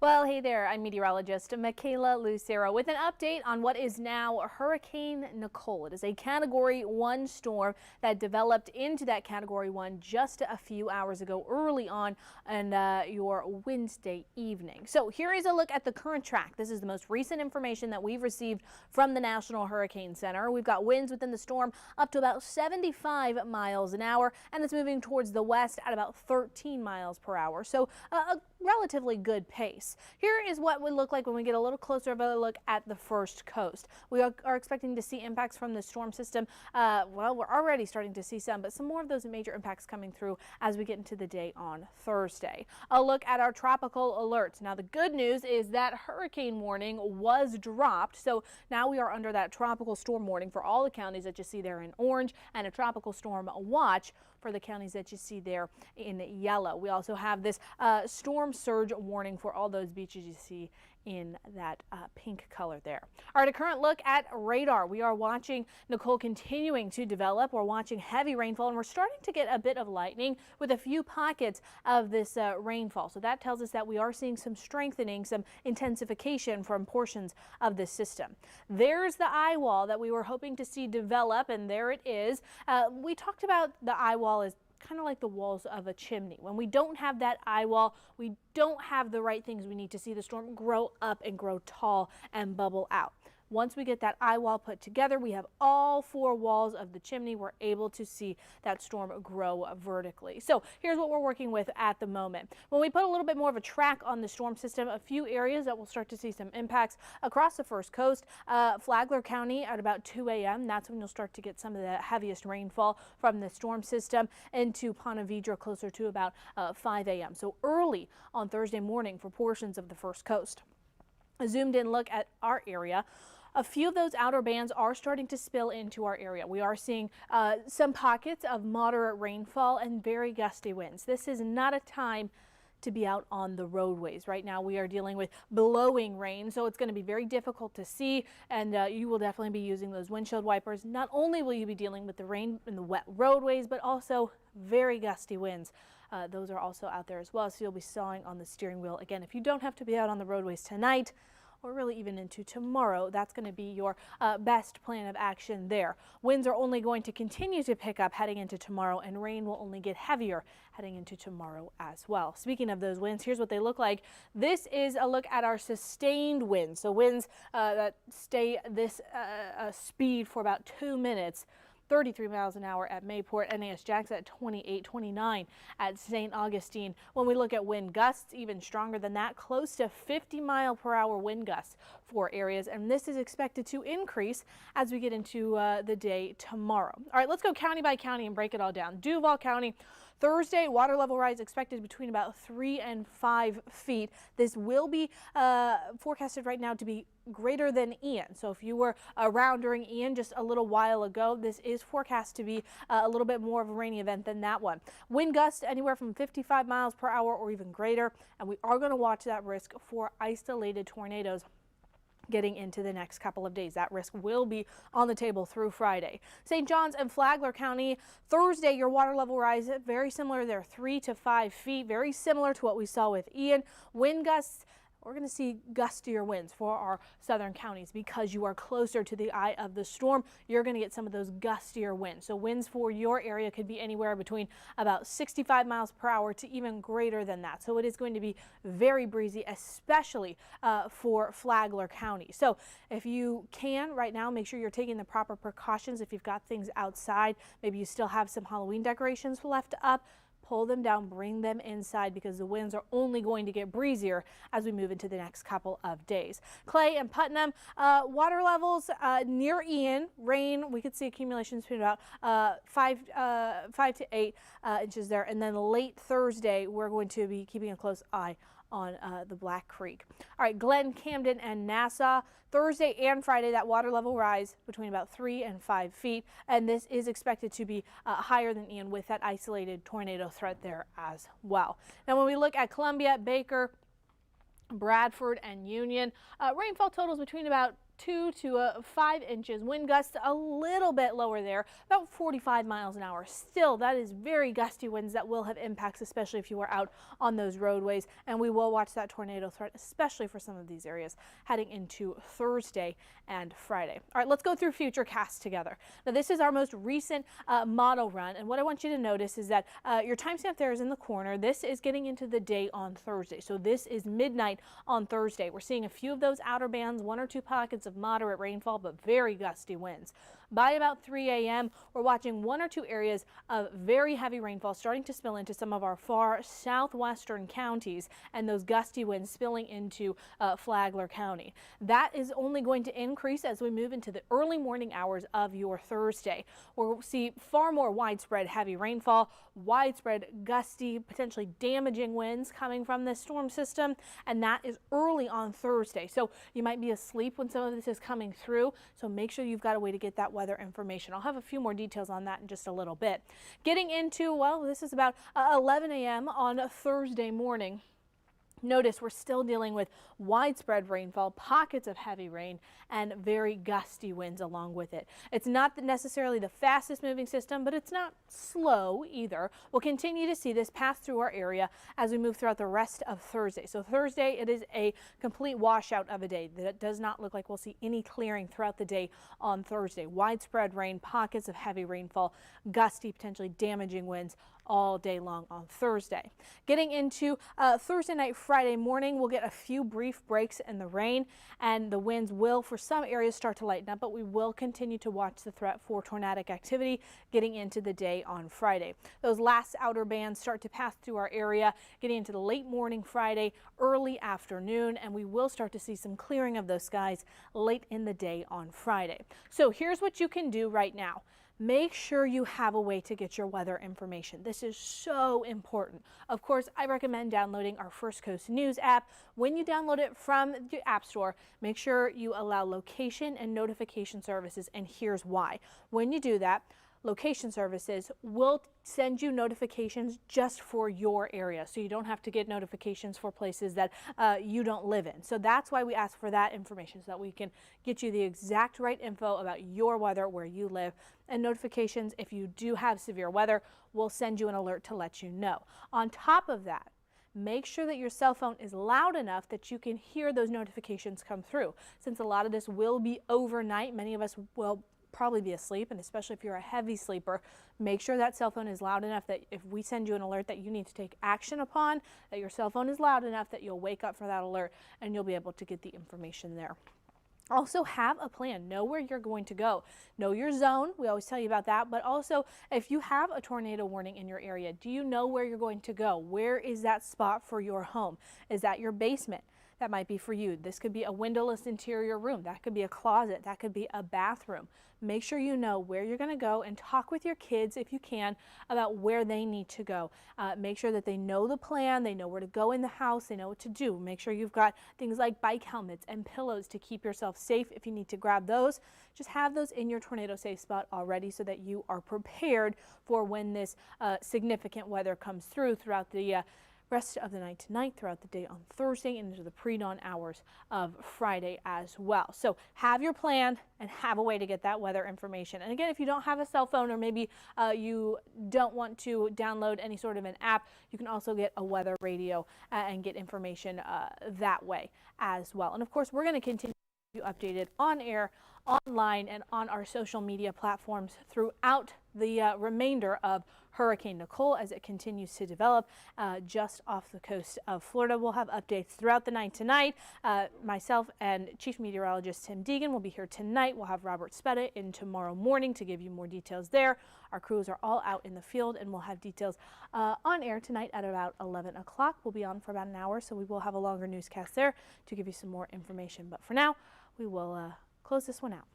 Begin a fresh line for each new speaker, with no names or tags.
Well, hey there, I'm meteorologist Michaela Lucero with an update on what is now Hurricane Nicole. It is a Category 1 storm that developed into that Category 1 just a few hours ago, early on your Wednesday evening. So here is a look at the current track. This is the most recent information that we've received from the National Hurricane Center. We've got winds within the storm up to about 75 miles an hour, and it's moving towards the west at about 13 miles per hour. So a relatively good pace. Here is what we look like when we get a little closer of a look at the first coast. We are expecting to see impacts from the storm system. Well, we're already starting to see some, but some more of those major impacts coming through as we get into the day on Thursday. A look at our tropical alerts. Now, the good news is that hurricane warning was dropped, so now we are under that tropical storm warning for all the counties that you see there in orange, and a tropical storm watch for the counties that you see there in yellow. We also have this storm surge warning for all those beaches you see in that pink color there. All right, a current look at radar. We are watching Nicole continuing to develop. We're watching heavy rainfall, and we're starting to get a bit of lightning with a few pockets of this rainfall. So that tells us that we are seeing some strengthening, some intensification from portions of this system. There's the eye wall that we were hoping to see develop, and there it is. We talked about the eye wall as kind of like the walls of a chimney. When we don't have that eye wall, we don't have the right things we need to see the storm grow up and grow tall and bubble out. Once we get that eye wall put together, we have all four walls of the chimney. We're able to see that storm grow vertically. So here's what we're working with at the moment. When we put a little bit more of a track on the storm system, a few areas that we'll start to see some impacts across the first coast. Flagler County at about 2 a.m. That's when you'll start to get some of the heaviest rainfall from the storm system into Ponte Vedra closer to about 5 a.m. So early on Thursday morning for portions of the first coast. A zoomed in look at our area. A few of those outer bands are starting to spill into our area. We are seeing some pockets of moderate rainfall and very gusty winds. This is not a time to be out on the roadways. Right now we are dealing with blowing rain, so it's going to be very difficult to see, and you will definitely be using those windshield wipers. Not only will you be dealing with the rain and the wet roadways, but also very gusty winds. Those are also out there as well, so you'll be sawing on the steering wheel. Again, if you don't have to be out on the roadways tonight, or really even into tomorrow, that's going to be your best plan of action there. Winds are only going to continue to pick up heading into tomorrow, and rain will only get heavier heading into tomorrow as well. Speaking of those winds, here's what they look like. This is a look at our sustained winds. So winds that stay this speed for about 2 minutes. 33 miles an hour at Mayport, NAS Jacks at 28, 29 at St. Augustine. When we look at wind gusts, even stronger than that, close to 50-mile-per-hour wind gusts for areas, and this is expected to increase as we get into the day tomorrow. All right, let's go county by county and break it all down. Duval County, Thursday, water level rise expected between about 3 and 5 feet. This will be forecasted right now to be greater than Ian. So if you were around during Ian just a little while ago, this is forecast to be a little bit more of a rainy event than that one. Wind gusts anywhere from 55 miles per hour or even greater, and we are going to watch that risk for isolated tornadoes getting into the next couple of days. That risk will be on the table through Friday. St. John's and Flagler County, Thursday, your water level rise very similar there, 3 to 5 feet, very similar to what we saw with Ian. Wind gusts, we're going to see gustier winds for our southern counties because you are closer to the eye of the storm. You're going to get some of those gustier winds. So winds for your area could be anywhere between about 65 miles per hour to even greater than that. So it is going to be very breezy, especially for Flagler County. So if you can right now, make sure you're taking the proper precautions. If you've got things outside, maybe you still have some Halloween decorations left up, pull them down, bring them inside, because the winds are only going to get breezier as we move into the next couple of days. Clay and Putnam, water levels near Ian, rain, we could see accumulations between about 5 to 8 inches there. And then late Thursday, we're going to be keeping a close eye on the Black Creek. All right, Glen, Camden, and Nassau, Thursday and Friday, that water level rise between about 3 and 5 feet, and this is expected to be higher than Ian with that isolated tornado threat there as well. Now, when we look at Columbia, Baker, Bradford, and Union, rainfall totals between about 2 to 5 inches. Wind gusts a little bit lower there, about 45 miles an hour. Still, that is very gusty winds that will have impacts, especially if you are out on those roadways. And we will watch that tornado threat, especially for some of these areas heading into Thursday and Friday. All right, let's go through Futurecast together. Now, this is our most recent model run, and what I want you to notice is that your timestamp there is in the corner. This is getting into the day on Thursday, so this is midnight on Thursday. We're seeing a few of those outer bands, 1 or 2 pockets of moderate rainfall, but very gusty winds. By about 3 a.m., we're watching 1 or 2 areas of very heavy rainfall starting to spill into some of our far southwestern counties, and those gusty winds spilling into Flagler County. That is only going to increase as we move into the early morning hours of your Thursday. We'll see far more widespread heavy rainfall, widespread gusty, potentially damaging winds coming from this storm system, and that is early on Thursday. So you might be asleep when some of this is coming through, so make sure you've got a way to get that weather information. I'll have a few more details on that in just a little bit. Getting into, well, this is about 11 a.m. on Thursday morning. Notice we're still dealing with widespread rainfall, pockets of heavy rain, and very gusty winds along with it. It's not necessarily the fastest moving system, but it's not slow either. We'll continue to see this pass through our area as we move throughout the rest of Thursday. So Thursday, it is a complete washout of a day. That does not look like we'll see any clearing throughout the day on Thursday. Widespread rain, pockets of heavy rainfall, gusty, potentially damaging winds all day long on Thursday. Getting into Thursday night, Friday morning, we'll get a few brief breaks in the rain, and the winds will, for some areas, start to lighten up, but we will continue to watch the threat for tornadic activity getting into the day on Friday. Those last outer bands start to pass through our area, getting into the late morning Friday, early afternoon, and we will start to see some clearing of those skies late in the day on Friday. So here's what you can do right now. Make sure you have a way to get your weather information. This is so important. Of course, I recommend downloading our First Coast News app. When you download it from the App Store, make sure you allow location and notification services, and here's why. When you do that, location services will send you notifications just for your area, so you don't have to get notifications for places that you don't live in. So that's why we ask for that information, so that we can get you the exact right info about your weather where you live. And notifications, if you do have severe weather, will send you an alert to let you know. On top of that, make sure that your cell phone is loud enough that you can hear those notifications come through. Since a lot of this will be overnight, many of us will probably be asleep, and especially if you're a heavy sleeper, make sure that cell phone is loud enough that if we send you an alert that you need to take action upon, that your cell phone is loud enough that you'll wake up for that alert and you'll be able to get the information there. Also, have a plan. Know where you're going to go. Know your zone. We always tell you about that. But also, if you have a tornado warning in your area, do you know where you're going to go? Where is that spot for your home? Is that your basement? That might be for you. This could be a windowless interior room. That could be a closet. That could be a bathroom. Make sure you know where you're going to go, and talk with your kids if you can about where they need to go. Make sure that they know the plan. They know where to go in the house. They know what to do. Make sure you've got things like bike helmets and pillows to keep yourself safe if you need to grab those. Just have those in your tornado safe spot already so that you are prepared for when this significant weather comes throughout the rest of the night tonight, throughout the day on Thursday, and into the pre-dawn hours of Friday as well. So have your plan and have a way to get that weather information. And again, if you don't have a cell phone, or maybe you don't want to download any sort of an app, you can also get a weather radio and get information that way as well. And of course, we're going to continue to keep you updated on air, online, and on our social media platforms throughout the remainder of Hurricane Nicole as it continues to develop just off the coast of Florida. We'll have updates throughout the night tonight. Myself and Chief Meteorologist Tim Deegan will be here tonight. We'll have Robert Spetta in tomorrow morning to give you more details there. Our crews are all out in the field, and we'll have details on air tonight at about 11 o'clock. We'll be on for about an hour, so we will have a longer newscast there to give you some more information. But for now, we will close this one out.